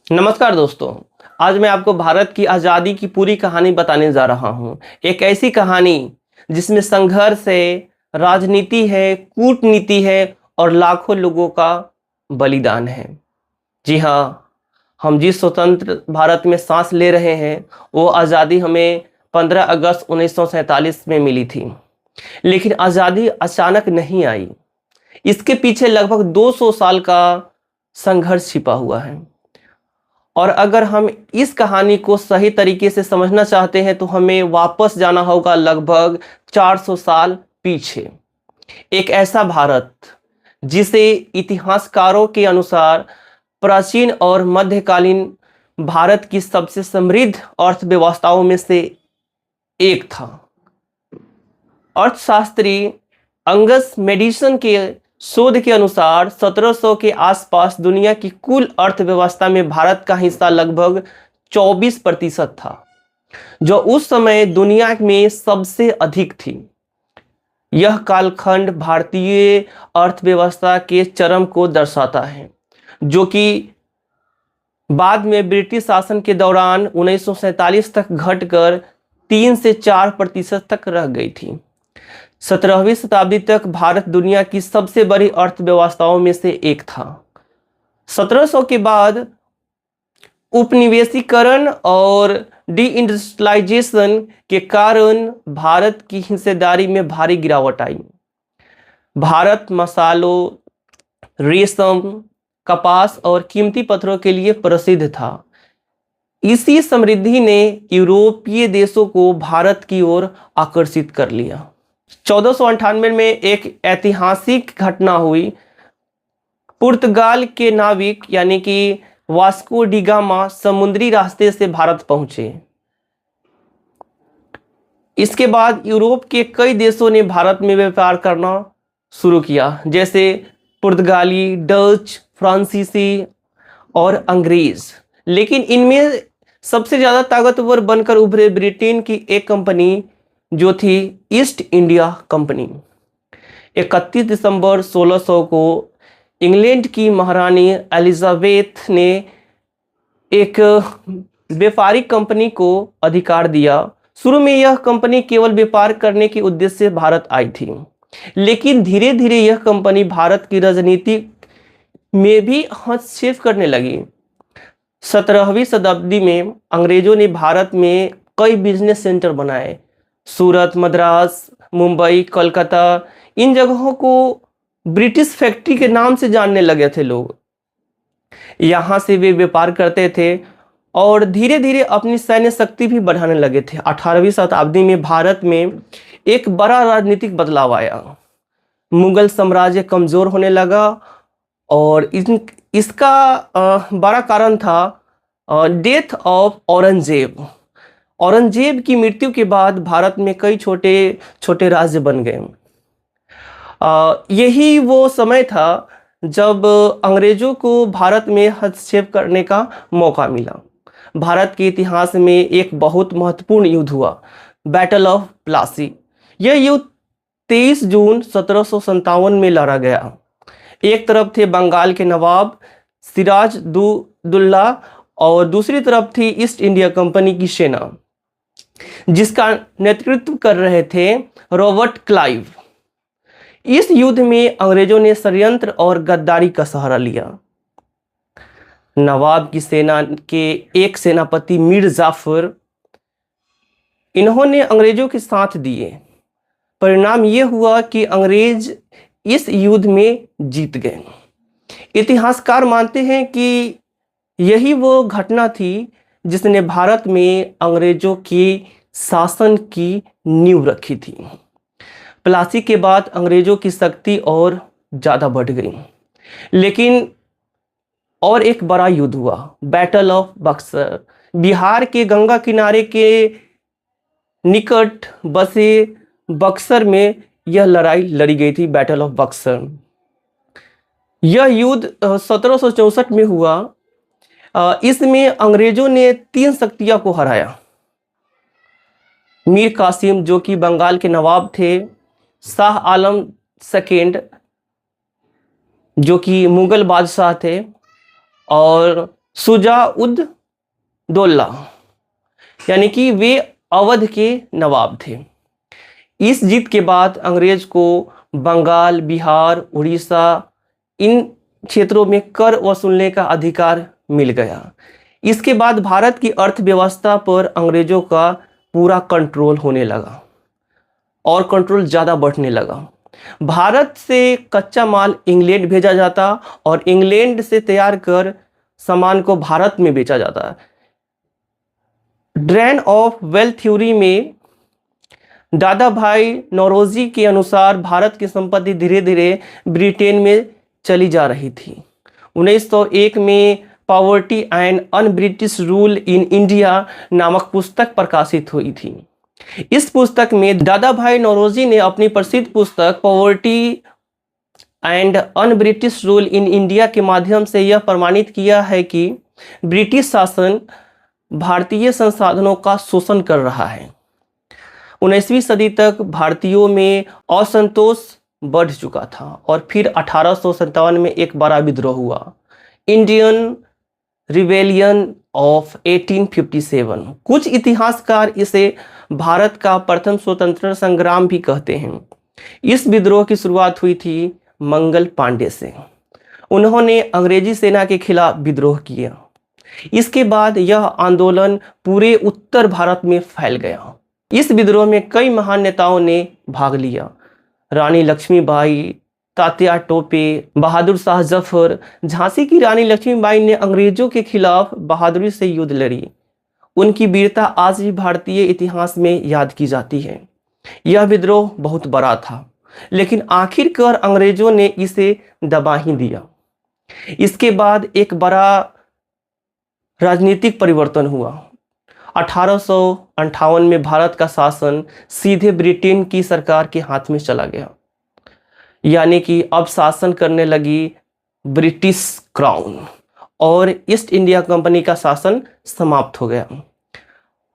नमस्कार दोस्तों। आज मैं आपको भारत की आज़ादी की पूरी कहानी बताने जा रहा हूँ। एक ऐसी कहानी जिसमें संघर्ष है, राजनीति है, कूटनीति है और लाखों लोगों का बलिदान है। जी हाँ, हम जिस स्वतंत्र भारत में सांस ले रहे हैं वो आज़ादी हमें 15 अगस्त 1947 में मिली थी। लेकिन आज़ादी अचानक नहीं आई। इसके पीछे लगभग 200 साल का संघर्ष छिपा हुआ है। और अगर हम इस कहानी को सही तरीके से समझना चाहते हैं तो हमें वापस जाना होगा लगभग 400 साल पीछे। एक ऐसा भारत जिसे इतिहासकारों के अनुसार प्राचीन और मध्यकालीन भारत की सबसे समृद्ध अर्थव्यवस्थाओं में से एक था। अर्थशास्त्री अंगस मेडिसन के शोध के अनुसार 1700 के आसपास दुनिया की कुल अर्थव्यवस्था में भारत का हिस्सा लगभग 24% था, जो उस समय दुनिया में सबसे अधिक थी। यह कालखंड भारतीय अर्थव्यवस्था के चरम को दर्शाता है, जो कि बाद में ब्रिटिश शासन के दौरान 1947 तक घटकर 3 से 4% तक रह गई थी। 17वीं शताब्दी तक भारत दुनिया की सबसे बड़ी अर्थव्यवस्थाओं में से एक था। 1700 के बाद उपनिवेशीकरण और डीइंडस्ट्रियलाइजेशन के कारण भारत की हिस्सेदारी में भारी गिरावट आई। भारत मसालों, रेशम, कपास और कीमती पत्थरों के लिए प्रसिद्ध था। इसी समृद्धि ने यूरोपीय देशों को भारत की ओर आकर्षित कर लिया। 1498 में एक ऐतिहासिक घटना हुई। पुर्तगाल के नाविक यानी कि वास्को डी गामा समुद्री रास्ते से भारत पहुंचे। इसके बाद यूरोप के कई देशों ने भारत में व्यापार करना शुरू किया, जैसे पुर्तगाली, डच, फ्रांसीसी और अंग्रेज। लेकिन इनमें सबसे ज़्यादा ताकतवर बनकर उभरे ब्रिटेन की एक कंपनी जो थी ईस्ट इंडिया कंपनी। 31 दिसंबर 1600 को इंग्लैंड की महारानी एलिजाबेथ ने एक व्यापारिक कंपनी को अधिकार दिया। शुरू में यह कंपनी केवल व्यापार करने के उद्देश्य से भारत आई थी, लेकिन धीरे धीरे यह कंपनी भारत की राजनीति में भी हस्तक्षेप करने लगी। 17वीं शताब्दी में अंग्रेजों ने भारत में कई बिजनेस सेंटर बनाए। सूरत, मद्रास, मुंबई, कोलकाता, इन जगहों को ब्रिटिश फैक्ट्री के नाम से जानने लगे थे लोग। यहाँ से वे व्यापार करते थे और धीरे धीरे अपनी सैन्य शक्ति भी बढ़ाने लगे थे। 18वीं शताब्दी में भारत में एक बड़ा राजनीतिक बदलाव आया। मुगल साम्राज्य कमजोर होने लगा और इसका बड़ा कारण था डेथ ऑफ औरंगजेब। औरंगजेब की मृत्यु के बाद भारत में कई छोटे छोटे राज्य बन गए। यही वो समय था जब अंग्रेजों को भारत में हस्तक्षेप करने का मौका मिला। भारत के इतिहास में एक बहुत महत्वपूर्ण युद्ध हुआ, बैटल ऑफ प्लासी। यह युद्ध 23 जून 1757 में लड़ा गया। एक तरफ थे बंगाल के नवाब सिराजुद्दौला और दूसरी तरफ थी ईस्ट इंडिया कंपनी की सेना, जिसका नेतृत्व कर रहे थे रॉबर्ट क्लाइव। इस युद्ध में अंग्रेजों ने षड्यंत्र और गद्दारी का सहारा लिया। नवाब की सेना के एक सेनापति मीर जाफर, इन्होंने अंग्रेजों के साथ दिए। परिणाम यह हुआ कि अंग्रेज इस युद्ध में जीत गए। इतिहासकार मानते हैं कि यही वो घटना थी जिसने भारत में अंग्रेजों के शासन की नींव रखी थी। प्लासी के बाद अंग्रेजों की शक्ति और ज़्यादा बढ़ गई। लेकिन और एक बड़ा युद्ध हुआ, बैटल ऑफ बक्सर। बिहार के गंगा किनारे के निकट बसे बक्सर में यह लड़ाई लड़ी गई थी, बैटल ऑफ बक्सर। यह युद्ध 1764 में हुआ। इसमें अंग्रेजों ने 3 शक्तियों को हराया। मीर कासिम, जो कि बंगाल के नवाब थे, शाह आलम सेकेंड, जो कि मुगल बादशाह थे, और शुजाउद दौला, यानी कि वे अवध के नवाब थे। इस जीत के बाद अंग्रेज को बंगाल, बिहार, उड़ीसा इन क्षेत्रों में कर वसूलने का अधिकार मिल गया। इसके बाद भारत की अर्थव्यवस्था पर अंग्रेजों का पूरा कंट्रोल होने लगा और कंट्रोल ज़्यादा बढ़ने लगा। भारत से कच्चा माल इंग्लैंड भेजा जाता और इंग्लैंड से तैयार कर सामान को भारत में बेचा जाता। ड्रेन ऑफ वेल्थ थ्योरी में दादा भाई नौरोजी के अनुसार भारत की संपत्ति धीरे धीरे ब्रिटेन में चली जा रही थी। 1901 में poverty and un British rule in India नामक पुस्तक प्रकाशित हुई थी। इस पुस्तक में दादा भाई नौरोजी ने अपनी प्रसिद्ध पुस्तक poverty and un British rule in India के माध्यम से यह प्रमाणित किया है कि ब्रिटिश शासन भारतीय संसाधनों का शोषण कर रहा है। 19वीं सदी तक भारतीयों में असंतोष बढ़ चुका था और फिर 1857 में एक बड़ा विद्रोह हुआ, इंडियन रिबेलियन ऑफ 1857। कुछ इतिहासकार इसे भारत का प्रथम स्वतंत्रता संग्राम भी कहते हैं। इस विद्रोह की शुरुआत हुई थी मंगल पांडे से। उन्होंने अंग्रेजी सेना के खिलाफ विद्रोह किया। इसके बाद यह आंदोलन पूरे उत्तर भारत में फैल गया। इस विद्रोह में कई महान नेताओं ने भाग लिया। रानी लक्ष्मीबाई, तात्या टोपे, बहादुर शाह जफर। झांसी की रानी लक्ष्मीबाई ने अंग्रेजों के खिलाफ बहादुरी से युद्ध लड़ी। उनकी वीरता आज भी भारतीय इतिहास में याद की जाती है। यह विद्रोह बहुत बड़ा था, लेकिन आखिरकार अंग्रेजों ने इसे दबा ही दिया। इसके बाद एक बड़ा राजनीतिक परिवर्तन हुआ। 1858 में भारत का शासन सीधे ब्रिटेन की सरकार के हाथ में चला गया, यानी कि अब शासन करने लगी ब्रिटिश क्राउन और ईस्ट इंडिया कंपनी का शासन समाप्त हो गया।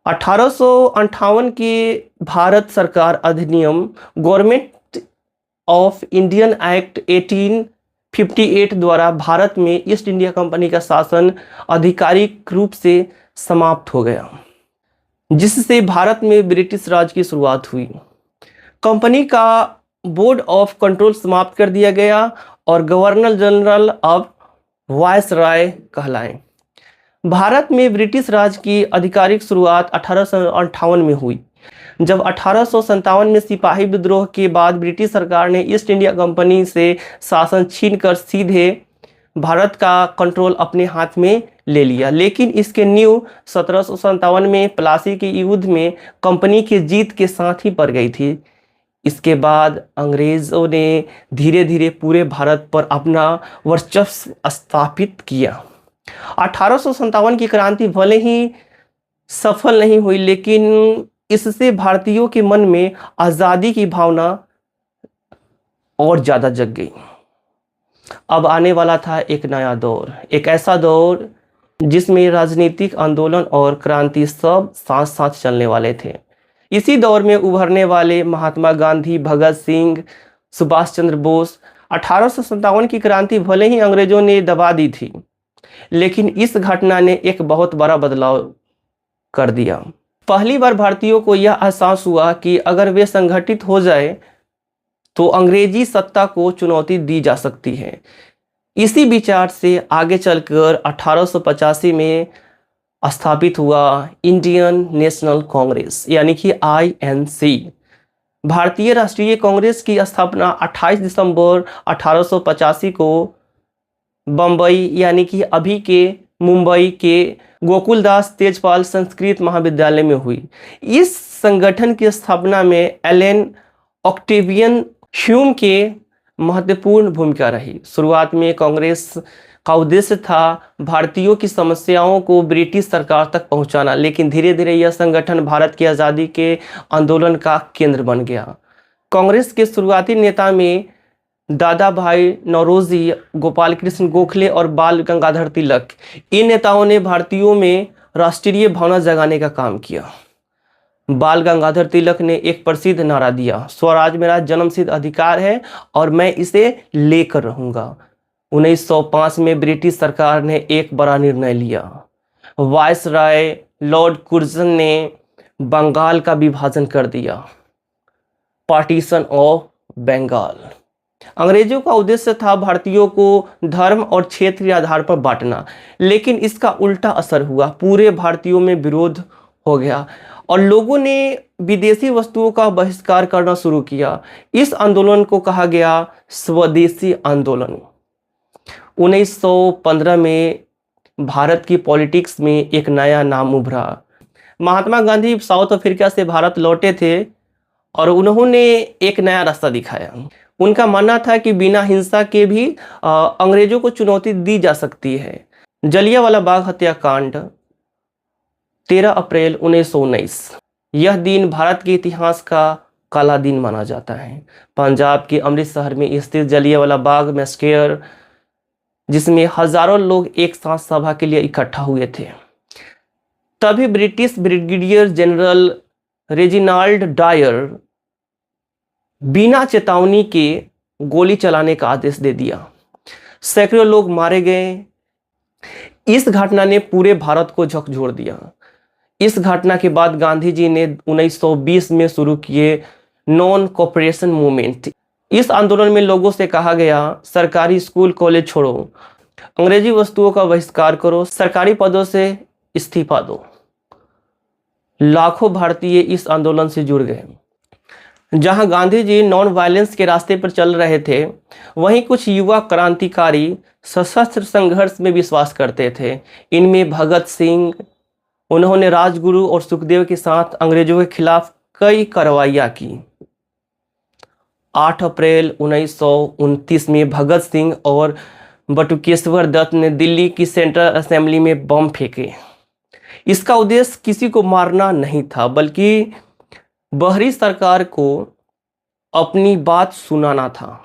1858 के भारत सरकार अधिनियम गवर्नमेंट ऑफ इंडियन एक्ट 1858 द्वारा भारत में ईस्ट इंडिया कंपनी का शासन आधिकारिक रूप से समाप्त हो गया, जिससे भारत में ब्रिटिश राज की शुरुआत हुई। कंपनी का बोर्ड ऑफ कंट्रोल समाप्त कर दिया गया और गवर्नर जनरल अब वायसराय कहलाए। भारत में ब्रिटिश राज की आधिकारिक शुरुआत 1858 में हुई, जब 1857 में सिपाही विद्रोह के बाद ब्रिटिश सरकार ने ईस्ट इंडिया कंपनी से शासन छीनकर सीधे भारत का कंट्रोल अपने हाथ में ले लिया। लेकिन इसके नींव 1757 में प्लासी के युद्ध में कंपनी की जीत के साथ ही पड़ गई थी। इसके बाद अंग्रेजों ने धीरे धीरे पूरे भारत पर अपना वर्चस्व स्थापित किया। 1857 की क्रांति भले ही सफल नहीं हुई, लेकिन इससे भारतीयों के मन में आज़ादी की भावना और ज़्यादा जग गई। अब आने वाला था एक नया दौर, एक ऐसा दौर जिसमें राजनीतिक आंदोलन और क्रांति सब साथ साथ चलने वाले थे। इसी दौर में उभरने वाले महात्मा गांधी, भगत सिंह, सुभाष चंद्र बोस। 1857 की क्रांति भले ही अंग्रेजों ने दबा दी थी, लेकिन इस घटना ने एक बहुत बड़ा बदलाव कर दिया। पहली बार भारतीयों को यह एहसास हुआ कि अगर वे संगठित हो जाए तो अंग्रेजी सत्ता को चुनौती दी जा सकती है। इसी विचार से आगे चलकर 1885 में स्थापित हुआ इंडियन नेशनल कांग्रेस, यानी कि INC। भारतीय राष्ट्रीय कांग्रेस की स्थापना 28 दिसंबर 1885 को बम्बई, यानी कि अभी के मुंबई के गोकुलदास तेजपाल संस्कृत महाविद्यालय में हुई। इस संगठन की स्थापना में एलन ऑक्टेवियन ह्यूम के महत्वपूर्ण भूमिका रही। शुरुआत में कांग्रेस का उद्देश्य था भारतीयों की समस्याओं को ब्रिटिश सरकार तक पहुंचाना, लेकिन धीरे धीरे यह संगठन भारत की आज़ादी के आंदोलन का केंद्र बन गया। कांग्रेस के शुरुआती नेता में दादा भाई नौरोजी, गोपाल कृष्ण गोखले और बाल गंगाधर तिलक। इन नेताओं ने भारतीयों में राष्ट्रीय भावना जगाने का काम किया। बाल गंगाधर तिलक ने एक प्रसिद्ध नारा दिया, स्वराज मेरा जन्मसिद्ध अधिकार है और मैं इसे लेकर रहूंगा। 1905 में ब्रिटिश सरकार ने एक बड़ा निर्णय लिया। वायसराय लॉर्ड कुर्जन ने बंगाल का विभाजन कर दिया, पार्टीशन ऑफ बंगाल। अंग्रेजों का उद्देश्य था भारतीयों को धर्म और क्षेत्रीय आधार पर बांटना, लेकिन इसका उल्टा असर हुआ। पूरे भारतीयों में विरोध हो गया और लोगों ने विदेशी वस्तुओं का बहिष्कार करना शुरू किया। इस आंदोलन को कहा गया स्वदेशी आंदोलन। 1915 में भारत की पॉलिटिक्स में एक नया नाम उभरा। महात्मा गांधी साउथ अफ्रीका से भारत लौटे थे और उन्होंने एक नया रास्ता दिखाया। उनका मानना था कि बिना हिंसा के भी अंग्रेजों को चुनौती दी जा सकती है। जलियांवाला बाग हत्याकांड 13 अप्रैल 1919, यह दिन भारत के इतिहास का काला दिन माना जाता है। पंजाब के अमृतसर में स्थित जलियांवाला बाग मैसेकर, जिसमें हजारों लोग एक साथ सभा के लिए इकट्ठा हुए थे, तभी British brigadier general Reginald Dyer बिना चेतावनी के गोली चलाने का आदेश दे दिया। सैकड़ों लोग मारे गए। इस घटना ने पूरे भारत को झकझोर दिया। इस घटना के बाद गांधी जी ने 1920 में शुरू किए नॉन कोऑपरेशन मूवमेंट। इस आंदोलन में लोगों से कहा गया, सरकारी स्कूल कॉलेज छोड़ो, अंग्रेजी वस्तुओं का बहिष्कार करो, सरकारी पदों से इस्तीफा दो। लाखों भारतीय इस आंदोलन से जुड़ गए। जहां गांधी जी नॉन वायलेंस के रास्ते पर चल रहे थे, वहीं कुछ युवा क्रांतिकारी सशस्त्र संघर्ष में विश्वास करते थे। इनमें भगत सिंह, उन्होंने राजगुरु और सुखदेव के साथ अंग्रेजों के खिलाफ कई कार्रवाइयां की। 8 अप्रैल 1929 में भगत सिंह और बटुकेश्वर दत्त ने दिल्ली की सेंट्रल असेंबली में बम फेंके। इसका उद्देश्य किसी को मारना नहीं था, बल्कि बाहरी सरकार को अपनी बात सुनाना था।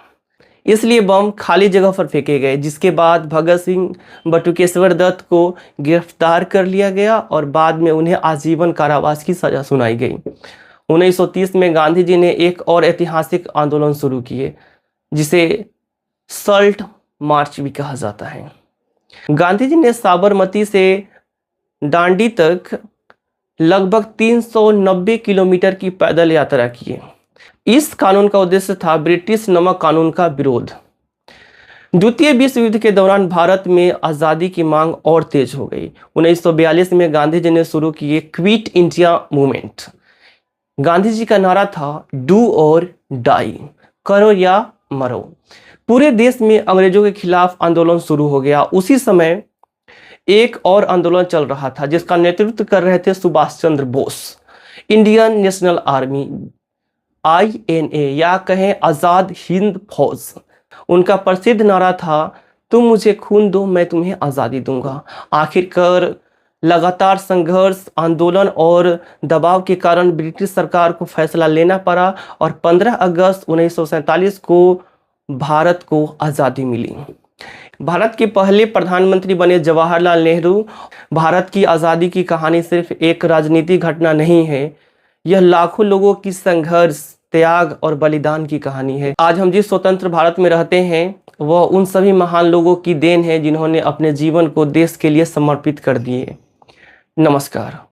इसलिए बम खाली जगह पर फेंके गए, जिसके बाद भगत सिंह, बटुकेश्वर दत्त को गिरफ्तार कर लिया गया और बाद में उन्हें आजीवन कारावास की सजा सुनाई गई। 1930 में गांधी जी ने एक और ऐतिहासिक आंदोलन शुरू किए, जिसे सल्ट मार्च भी कहा जाता है। गांधी जी ने साबरमती से दांडी तक लगभग 390 किलोमीटर की पैदल यात्रा की। इस कानून का उद्देश्य था ब्रिटिश नमक कानून का विरोध। द्वितीय विश्व युद्ध के दौरान भारत में आज़ादी की मांग और तेज हो गई। 1942 में गांधी जी ने शुरू किए quit India movement. Gandhi ji का नारा था डू और डाई, करो या मरो। पूरे देश में अंग्रेजों के खिलाफ आंदोलन शुरू हो गया। उसी समय एक और आंदोलन चल रहा था, जिसका नेतृत्व कर रहे थे Subhash Chandra Bose. Indian National Army, INA, या कहें आजाद हिंद फौज। उनका प्रसिद्ध नारा था, तुम मुझे खून दो, मैं तुम्हें आज़ादी दूंगा। आखिरकार लगातार संघर्ष, आंदोलन और दबाव के कारण ब्रिटिश सरकार को फैसला लेना पड़ा और 15 अगस्त 1947 को भारत को आज़ादी मिली। भारत के पहले प्रधानमंत्री बने जवाहरलाल नेहरू। भारत की आज़ादी की कहानी सिर्फ एक राजनीतिक घटना नहीं है, यह लाखों लोगों की संघर्ष, त्याग और बलिदान की कहानी है। आज हम जिस स्वतंत्र भारत में रहते हैं, वह उन सभी महान लोगों की देन है जिन्होंने अपने जीवन को देश के लिए समर्पित कर दिए। नमस्कार।